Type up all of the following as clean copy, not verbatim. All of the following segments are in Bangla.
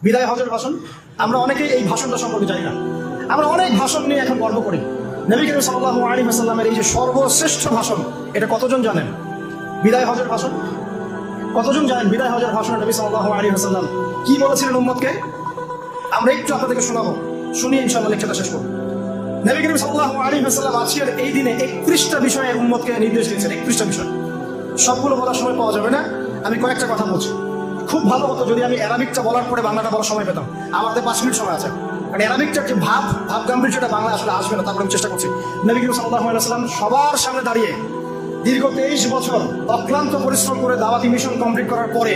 বিদায় হজের ভাষণ। আমরা অনেকেই এই ভাষণটা সম্পর্কে জানি না। আমরা অনেক ভাষণ নিয়ে এখন গর্ব করি। নবী করিম সাল্লাল্লাহু আলাইহি ওয়াসাল্লামের এই যে সর্বশ্রেষ্ঠ ভাষণ, এটা কতজন জানেন? বিদায় হজের ভাষণ কতজন জানেন? বিদায় হজের ভাষণে নবী সাল্লাল্লাহু আলাইহি ওয়াসাল্লাম কি বলেছিলেন উম্মতকে? আমরা একটু আপনাদেরকে শোনাবো, শুনিয়ে ইনশাআল্লাহ লেকচারটা শেষ করব। নবী করিম সাল্লাল্লাহু আলাইহি ওয়াসাল্লাম আজকের এই দিনে 31টা বিষয়ে উম্মতকে নির্দেশ দিয়েছেন। 31টা বিষয়, সবগুলো বলার সময় পাওয়া যাবে না, আমি কয়েকটা কথা বলছি। খুব ভালো হতো যদি আমি অ্যারাবিকটা বলার পরে বাংলাটা বলার সময় পেতাম। আমাদের 5 মিনিট সময় আছে, কারণ অ্যারাবিকটার যে ভাব গাম্ভীর্যটা বাংলা আসলে আসবে না। তারপরে আমি চেষ্টা করছি। নবী করিম সাল্লাল্লাহু আলাইহি ওয়াসাল্লাম সবার সামনে দাঁড়িয়ে দীর্ঘ 23 বছর অক্লান্ত পরিশ্রম করে দাওয়াতি মিশন কমপ্লিট করার পরে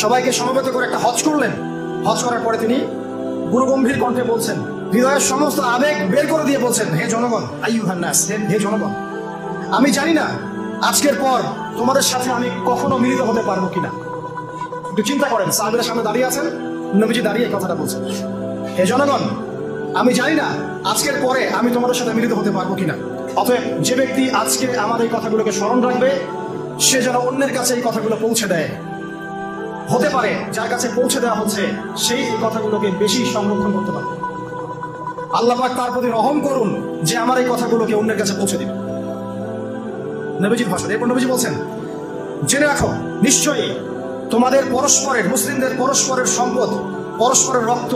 সবাইকে সমবেত করে একটা হজ করলেন। হজ করার পরে তিনি গুরুগম্ভীর কণ্ঠে বলছেন, হৃদয়ের সমস্ত আবেগ বের করে দিয়ে বলছেন, হে জনগণ, আইয়ুহান নাস, হে জনগণ, আমি জানি না আজকের পর তোমাদের সাথে আমি কখনো মিলিত হতে পারবো কিনা। একটু চিন্তা করেন, সাহাবীরা সামনে দাঁড়িয়ে আছেন, নবীজি দাঁড়িয়ে এই কথাটা বলছেন, হে জনগণ, আমি জানি না আজকের পরে আমি তোমাদের সাথে মিলিত হতে পারবো কিনা। অতএব যে ব্যক্তি আজকে আমার এই কথাগুলোকে স্মরণ রাখবে, সে যেন অন্যের কাছে এই কথাগুলো পৌঁছে দেয়। হতে পারে যার কাছে পৌঁছে দেওয়া হচ্ছে সেই এই কথাগুলোকে বেশি সংরক্ষণ করতে পারবে। আল্লাহ পাক তার প্রতি রহম করুন যে আমার এই কথাগুলোকে অন্যের কাছে পৌঁছে দিবে। নবীজির ভাষণ। এরপর নবীজি বলছেন, জেনে রাখো নিশ্চয়ই তোমাদের পরস্পরের, মুসলিমদের পরস্পরের সম্পদ, পরস্পরের রক্ত,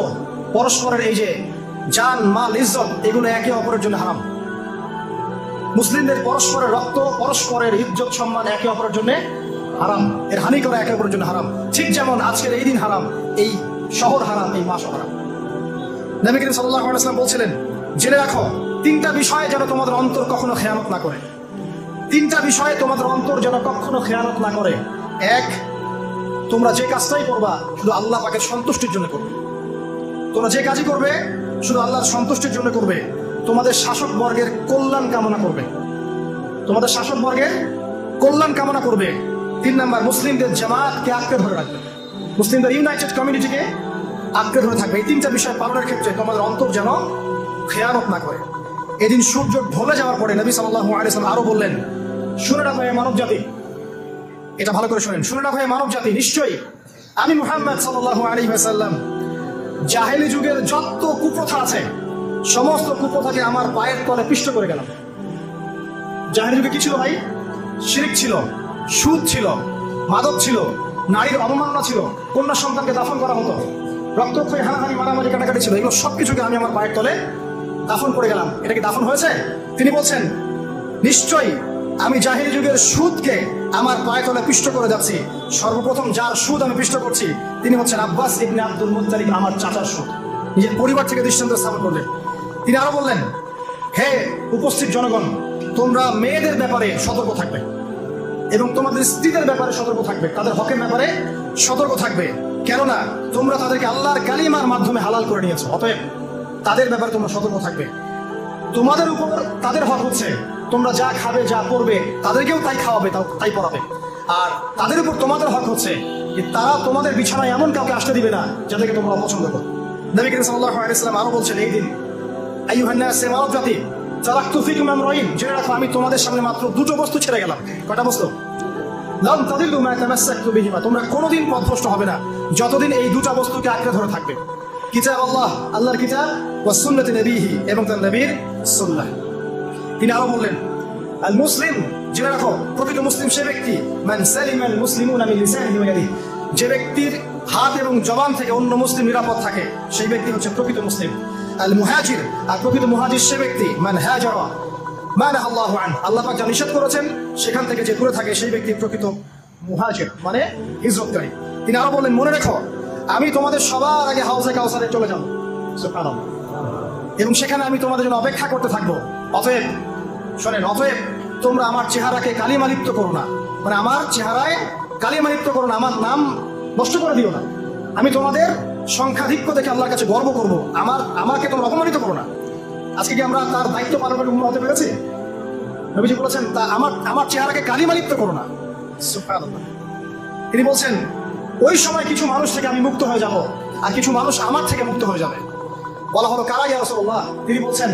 পরস্পরের এই যে জান, মাল, ইজ্জত, এগুলো একে অপরের জন্য হারাম। মুসলিমদের পরস্পরের রক্ত, পরস্পরের ইজ্জত, সম্মান একে অপরের জন্য হারাম। এর হানি করা একে অপরের জন্য হারাম। ঠিক যেমন আজকের এই দিন হারাম, এই শহর হারাম, এই মাস হারাম। নবী করিম সাল্লাল্লাহু আলাইহি ওয়াসাল্লাম বলছিলেন, জেনে রাখো 3টা বিষয়ে যেন তোমাদের অন্তর কখনো খেয়ানত না করে। 3টা বিষয়ে তোমাদের অন্তর যেন কখনো খেয়ানত না করে। 1, তোমরা যে কাজটাই করবা শুধু আল্লাহ পাকের সন্তুষ্টির জন্য করবে। তোমরা যে কাজই করবে শুধু আল্লাহর সন্তুষ্টির জন্য করবে। তোমাদের শাসক বর্গের কল্যাণ কামনা করবে। তোমাদের শাসক বর্গের কল্যাণ কামনা করবে। 3 নাম্বার, মুসলিমদের জামাতকে আঁকড়ে ধরে রাখবে। মুসলিমদের ইউনাইটেড কমিউনিটিকে আঁকড়ে ধরে থাকবে। এই 3টা বিষয় পালনের ক্ষেত্রে তোমাদের অন্তর যেন খেয়ানত না করে। এদিন সূর্য ঢলে যাওয়ার পরে নবী সাল্লাল্লাহু আলাইহি ওয়াসাল্লাম আরো বললেন, শুনে রাখো হে মানব জাতি, এটা ভালো করে শুনেন, শুনে রাখো হে মানব জাতি, নিশ্চয়ই আমি মুহাম্মদ সাল্লাল্লাহু আলাইহি ওয়াসাল্লাম জাহেলি যুগের যত কুপ্রথা আছে সমস্ত কুপ্রথাকে আমার পায়ের তলে পিষ্ট করে গেলাম। জাহেলি যুগে কি ছিল ভাই? শিরক ছিল, সুদ ছিল, মাদক ছিল, নারীর অবমাননা ছিল, কন্যা সন্তানকে দাফন করা হতো, রক্তক্ষয়ী, হানাহানি, মারামারি, কাটাকাটি ছিল। এগুলো সবকিছুকে আমি আমার পায়ের তলে দাফন করে গেলাম। এটা কি দাফন হয়েছে? তিনি বলছেন, নিশ্চয়ই আমি জাহেলি যুগের সুদকে আমার পায়ের তলে পিষ্ট করে যাচ্ছি। সর্বপ্রথম যার সুদ আমি পিষ্ট করছি তিনি হচ্ছেন আব্বাস ইবনে আব্দুল মুত্তালিব, আমার চাচার সুদ। নিজের পরিবার থেকে দৃষ্টান্ত স্থাপন করলেন। তিনি আরো বললেন, হে উপস্থিত জনগণ, তোমরা মেয়েদের ব্যাপারে সতর্ক থাকবে এবং তোমাদের স্ত্রীদের ব্যাপারে সতর্ক থাকবে, তাদের হকের ব্যাপারে সতর্ক থাকবে, কেননা তোমরা তাদেরকে আল্লাহর কালিমার মাধ্যমে হালাল করে নিয়েছো। অতএব তাদের ব্যাপারে তোমরা সতর্ক থাকবে। তোমাদের উপর তাদের হক হচ্ছে তোমরা যা খাবে, যা পড়বে, তাদেরকেও তাই খাওয়াবে, তাই পড়াবে। আর তাদের উপর তোমাদের হক হচ্ছে যে তারা তোমাদের বিছানায় এমন কাউকে আসতে দিবে না যাদেরকে তোমরা অপছন্দ করো। নবী করিম সাল্লাল্লাহু আলাইহি ওয়াসাল্লাম আরো বলছেন, এই দিন আইয়ুহান নাস, মানব জাতি, তারাকতু ফিকুম আমরাইন, জেনে রাখো আমি তোমাদের সামনে মাত্র 2টো বস্তু ছেড়ে গেলাম। কয়টা বস্তু? লাম তাদিল্লু মা তামাসসাকতু বিহিমা, তোমরা কোনোদিন পথভ্রষ্ট হবে না যতদিন এই 2টা বস্তুকে আঁকড়ে ধরে থাকবে। কিতাব আল্লাহ, আল্লাহর কিতাব, ওয়া সুন্নতি নবীহি, এবং তার নবীর সুন্নাহ। তিনি আরো বললেন, আল মুসলিম, জেনে রাখো প্রকৃত মুসলিম সে ব্যক্তি, মান সালিমাল মুসলিমুনা মিন লিসানিহি ওয়া ইয়াদিহি, যে ব্যক্তির হাত এবং জবান থেকে অন্য মুসলিম নিরাপদ থাকে সেই ব্যক্তি হচ্ছে প্রকৃত মুসলিম। আল মুহাজির, আর প্রকৃত মুহাজির সে ব্যক্তি, মান হাজারা মা নাহা আল্লাহু আনহু, আল্লাহ পাক যা নিষেধ করেছেন সেখান থেকে যে দূরে থাকে সেই ব্যক্তি প্রকৃত মুহাজির, মানে হিজরতকারী। তিনি আরো বললেন, মনে রেখো আমি তোমাদের সবার আগে হাউজে কাউসারে চলে যাব, সুবহানাল্লাহ, এবং সেখানে আমি তোমাদের জন্য অপেক্ষা করতে থাকবো। অতএব শোনেন, অতএব তোমরা আমার চেহারাকে কালিমালিপ্ত করো না, মানে আমার চেহারায় কালিমালিপ্ত করো না, আমার নাম নষ্ট করে দিও না। আমি তোমাদের সংখ্যাধিক্য দেখে আল্লাহর কাছে গর্ব করবো, আমাকে তোমরা অপমানিত করো না। আজকে কি আমরা তার দায়িত্ব পালন করে উম্মাহ হতে পেরেছি? নবীজি বলেছেন, তা আমার চেহারাকে কালিমালিপ্ত করো না, সুবহানাল্লাহ। তিনি বলছেন, ওই সময় কিছু মানুষ থেকে আমি মুক্ত হয়ে যাব আর কিছু মানুষ আমার থেকে মুক্ত হয়ে যাবে। বলা হলো, কারা ইয়া রাসূলুল্লাহ? তিনি বলছেন,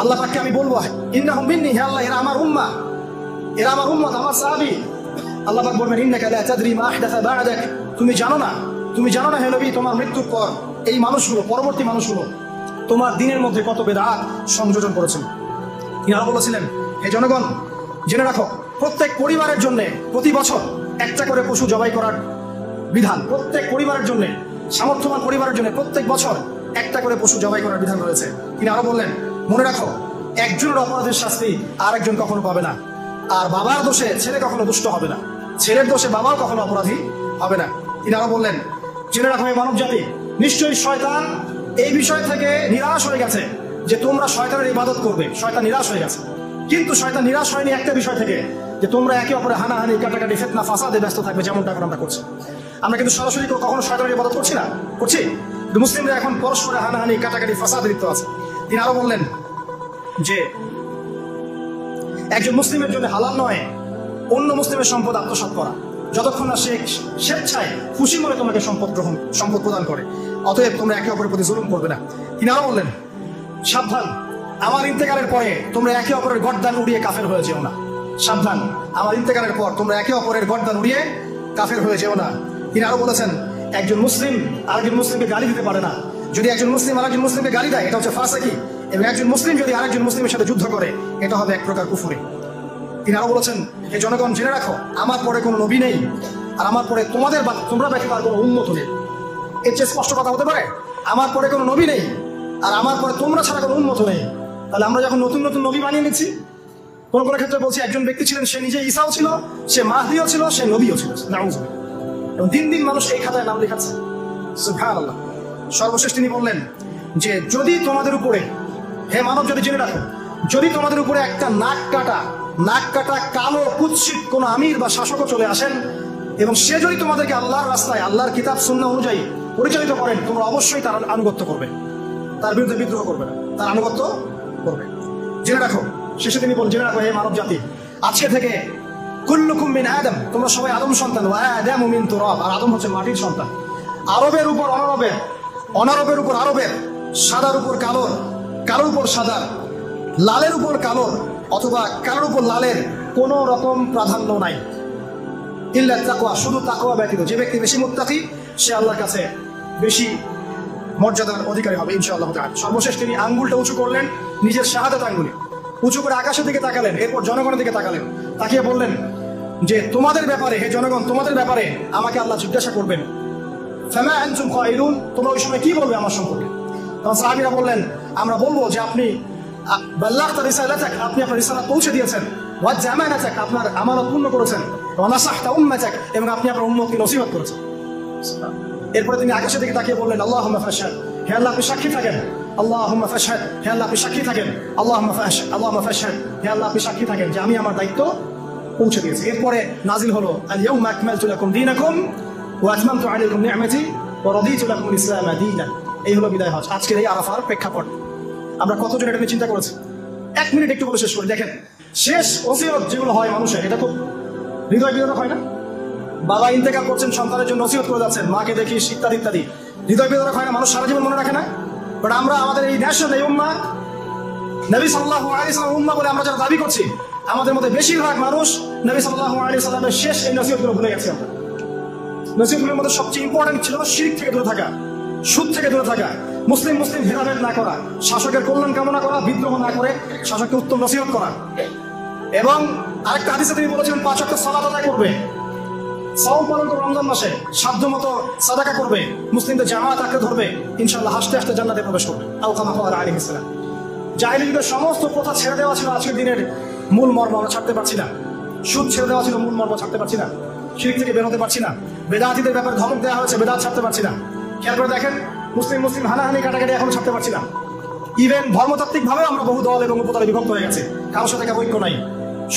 আল্লাহ পাককে আমি বলবো, ইন্নাহুম মিন্নি, হে আল্লাহ এরা আমার উম্মাহ, এরা আমার উম্মত, আমার সাহাবী। আল্লাহ পাক বলবেন, ইন্নাকা লা তাদরি মা আহদাসা বা'দাক, তুমি জানো না তুমি জানো না হে নবী, তোমার মৃত্যুর পর এই মানুষগুলো, পরবর্তী মানুষগুলো তোমার দিনের মধ্যে কত বেদাত সংযোজন করেছিল। তিনি আরো বলেছিলেন, হে জনগণ, জেনে রাখো, প্রত্যেক পরিবারের জন্য প্রতি বছর একটা করে পশু জবাই করার বিধান, প্রত্যেক পরিবারের জন্য, সামর্থ্যবান পরিবারের জন্য প্রত্যেক বছর একটা করে পশু জবাই করার বিধান রয়েছে। তিনি আরো বললেন, মনে রাখো, একজনের অপরাধের শাস্তি আর একজন কখনো পাবে না, আর বাবার দোষে ছেলে কখনো দুষ্ট হবে না, ছেলের দোষে বাবাও কখনো অপরাধী হবে না। তিনি আরো বললেন, জেনে রাখো হে মানব জাতি, নিশ্চয়ই শয়তান এই বিষয় থেকে নিরাশ হয়ে গেছে যে তোমরা শয়তানের ইবাদত করবে। শয়তান নিরাশ হয়ে গেছে, কিন্তু শয়তান নিরাশ হয়নি একটা বিষয় থেকে, যে তোমরা একে অপরে হানাহানি, কাটাকাটি, ফিতনা, ফাসাদে ব্যস্ত থাকবে, যেমনটা এখন আমরা করছি। আমরা কিন্তু সরাসরি কখনো শয়তানের ইবাদত করছি না, করছি? মুসলিমরা এখন পরস্পরে হানাহানি, কাটাকাটি, ফাসাদে লিপ্ত আছে। তিনি আরো বললেন যে একজন মুসলিমের জন্য হালাল নয় অন্য মুসলিমের সম্পদ আত্মসাৎ করা, যতক্ষণ না সে স্বেচ্ছায় খুশি মনে তোমাকে সম্পদ প্রদান করে। অতএব তোমরা একে অপরের প্রতি জুলুম করবে না। তিনি আরো বললেন, সাবধান, আমার ইন্তেকালের পরে তোমরা একে অপরের গর্দান উড়িয়ে কাফের হয়ে যেও না। সাবধান, আমার ইন্তেকালের পর তোমরা একে অপরের গর্দান উড়িয়ে কাফের হয়ে যেও না। তিনি আরো বলেছেন, একজন মুসলিম আরেকজন মুসলিমকে গালি দিতে পারে না। যদি একজন মুসলিম আরেকজন মুসলিমকে গালি দেয়, এটা হচ্ছে ফাসিকি। এবং একজন মুসলিম যদি আরেকজন মুসলিমের সাথে যুদ্ধ করে, এটা হবে এক প্রকার কুফরি। তিনি আরো বলেছেন, হে জনগণ, জেনে রাখো, আমার পরে কোনো নবী নেই, আর আমার পরে তোমরা ব্যতীত আর কোনো উম্মত নেই। এর চেয়ে স্পষ্ট কথা হতে পারে? আমার পরে কোনো নবী নেই, আর আমার পরে তোমরা ছাড়া কোনো উম্মত নেই। তাহলে আমরা যখন নতুন নতুন নবী বানিয়ে নিচ্ছি, কোন কোন ক্ষেত্রে বলছি একজন ব্যক্তি ছিলেন, সে নিজে ঈসাও ছিল, সে মাহদিও ছিল, সে নবীও ছিল। নাউযুবিল্লাহ। এবং দিন দিন মানুষ এই খাতায় নাম লেখাচ্ছে। সুবহানাল্লাহ। সর্বশেষ তিনি বললেন যে যদি তোমাদের উপরে, হে মানব, যদি জেনে রাখো, যদি তোমাদের উপরে একটা নাক কাটা কালো কুৎসিত কোন আমির বা শাসকও চলে আসেন, এবং সে যদি তোমাদেরকে আল্লাহর রাস্তায়, আল্লাহর কিতাব সুন্নাহ অনুযায়ী পরিচালিত করেন, তোমরা অবশ্যই তার আনুগত্য করবে, তার বিরুদ্ধে বিদ্রোহ করবে না, তার আনুগত্য করবে। জেনে রাখো, শেষে তিনি বলেন, জেনে রাখো হে মানব জাতি, আজকে থেকে কুল্লুকুম মিন আদম, তোমরা সবাই আদম সন্তান, ওয়া আদামু মিন তুরাব, আর আদম হচ্ছে মাটির সন্তান। আরবের উপর অনারবের, অনারবের উপর আরবের, সাদার উপর কালোর, কালোর উপর সাদার, লালের উপর কালোর, অথবা কালোর উপর লালের কোনো রকম প্রাধান্য নাই। ইল্লা তাকওয়া, শুধু তাকওয়া ব্যতীত। যে ব্যক্তি বেশি মুত্তাকি, সে আল্লাহর কাছে বেশি মর্যাদার অধিকারী হবে ইনশাআল্লাহ তাআলা। সর্বশেষ তিনি আঙ্গুলটা উঁচু করলেন, নিজের শাহাদাত আঙ্গুলি উঁচু করে আকাশের দিকে তাকালেন, এরপর জনগণের দিকে তাকালেন, তাকিয়ে বললেন যে তোমাদের ব্যাপারে, হে জনগণ, তোমাদের ব্যাপারে আমাকে আল্লাহ জিজ্ঞাসা করবেন। ফামা আনতুম কাইলুন, তোমরা ওই সময় কি বলবে আমার সম্পর্কে? তখন সাহাবীরা বললেন, আমরা বলবো যে আপনি বাল্লাগতা রিসালাতাক, আপনি আপনার রিসালাত পৌঁছে দিয়েছেন, ওয়া জামানাতাক, আপনার আমানত পূর্ণ করেছেন, ওয়া নাসাহতা উম্মাতাক, এবং আপনি আপনার উম্মতকে নসিহত করেছেন। এরপরে তিনি আকাশের দিকে তাকিয়ে বললেন, আল্লাহুম্মা ফাশহাদ, হে আল্লাহ আপনি সাক্ষী থাকেন। আল্লাহুম্মা ফাশহাদ, হে আল্লাহ আপনি সাক্ষী থাকেন। আল্লাহুম্মা ফাশহাদ, হে আল্লাহ আপনি সাক্ষী থাকেন যে আমি আমার দায়িত্ব পৌঁছে দিয়েছি। এরপরে নাজিল হলো, আল ইয়াউমা আকমালতু লাকুম দীনাকুম ওয়া আতমামতু আলাইকুম নি'মাতি ওয়া রাদিতু লাকুম আল-ইসলাম দীনান। এই হলো বিদায় হজ, আজকের এই আরাফার প্রেক্ষাপট। আমরা কতজন এটা নিয়ে চিন্তা করেছি? 1 মিনিট একটু বলে শেষ করি। দেখেন, শেষ ওসিয়ত যেগুলো হয় মানুষের, এটা খুব হৃদয় বিদারক হয় না? বাবা ইন্তেকাল করছেন, সন্তানের জন্য ওসিয়ত করে যাচ্ছেন, মাকে দেখিস, ইত্যাদি ইত্যাদি, হৃদয় বিদারক হয় না? মানুষ সারা জীবন মনে রাখে না? বাট আমরা আমাদের এই ন্যাশন, এই উম্মাহ, নবী সাল্লাল্লাহু আলাইহি সাল্লাম উম্মাহ বলে আমরা যারা দাবি করছি, আমাদের মধ্যে বেশিরভাগ মানুষ নবী সাল্লাল্লাহু আলাইহি সাল্লামের শেষ এই নসিহতগুলো ভুলে গেছি আমরা। নসিহতগুলোর মধ্যে সবচেয়ে ইম্পর্টেন্ট ছিল শিরক থেকে দূরে থাকা, সুদ থেকে দূরে থাকা, মুসলিম ভেদাভেদ না করা, শাসকের কল্যাণ কামনা করা, বিদ্রোহ না করে শাসককে উত্তম নসিহত করা। এবং আরেকটা হাদিসে তিনি বলেছেন 5 ওয়াক্ত সালাত আদায় করবে, সাওম পালন করে রমজান মাসে, সাধ্যমতো সাদাকা করবে, মুসলিমদের জামাত আঁকড়ে ধরবে, ইনশাআল্লাহ হাসতে হাসতে জান্নাতে প্রবেশ করবে। আও কামা ক্বালা আলাইহিস সালাম। জাহেলিয়তের সমস্ত প্রথা ছেড়ে দেওয়া ছিল আজকের দিনের মূল মর্ম, আমরা ছাড়তে পারছি না। সুদ ছেড়ে দেওয়া ছিল মূল মর্ম, ছাড়তে পারছি না। শিরক থেকে বের হতে পারছি না। বেদাতীদের ব্যাপারে ধমক দেওয়া হয়েছে, বেদাত ছাড়তে পারছি না। খেয়াল করে দেখেন, মুসলিম হানাহানি কাটাকাটি এখনো ছাড়তে পারছি না। ইভেন ধর্মতাত্ত্বিক ভাবে আমরা বহু দল এবং উপদলে বিভক্ত হয়ে গেছে, কারোর সাথে কারো ঐক্য নাই।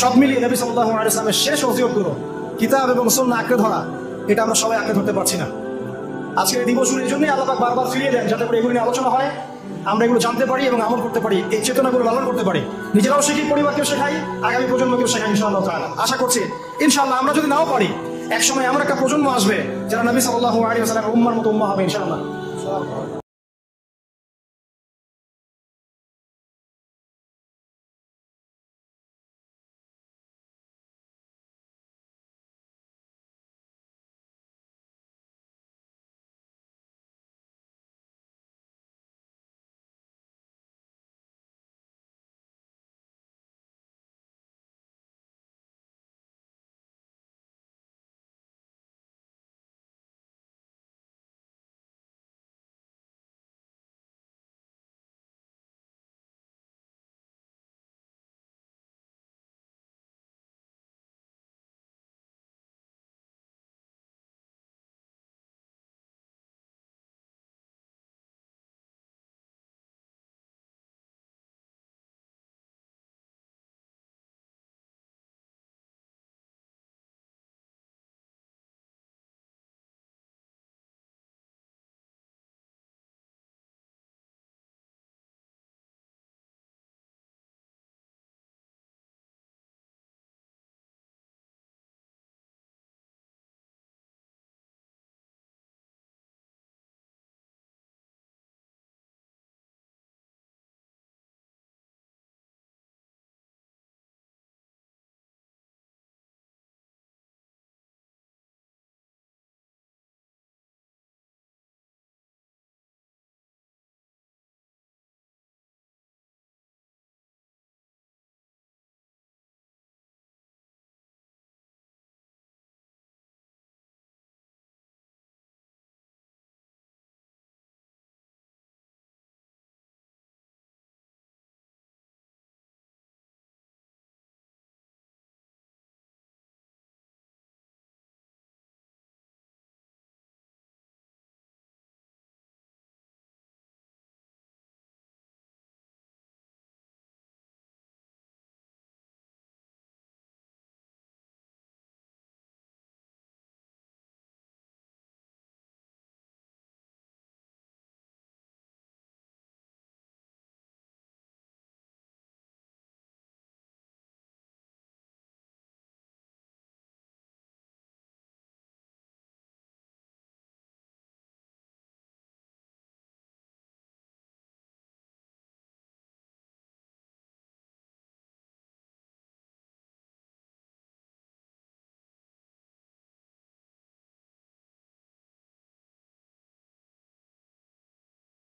সব মিলিয়ে নবী সাল্লাল্লাহু আলাইহি ওয়াসাল্লামের শেষ ওসিয়তগুলো, কিতাব এবং সুন্নাহ আঁকড়ে ধরা, এটা আমরা সবাই আঁকড়ে ধরতে পারছি না। আজকের এই দিবসগুলো এই জন্যই আল্লাহ পাক বারবার ফিরিয়ে দেন, যাতে করে এগুলো নিয়ে আলোচনা হয়, আমরা এগুলো জানতে পারি এবং আমল করতে পারি, এই চেতনাগুলো লালন করতে পারি, নিজেরাও শিখি, পরিবারকেও শেখাই, আগামী প্রজন্মকেও শেখাই ইনশাআল্লাহ তাআলা। আশা করছি ইনশাআল্লাহ আমরা যদি নাও পারি, একসময় এমন একটা প্রজন্ম আসবে যারা নবী সাল্লাল্লাহু আলাইহি ওয়াসাল্লামের উম্মার মতো উম্মাহ হবে ইনশাআল্লাহ।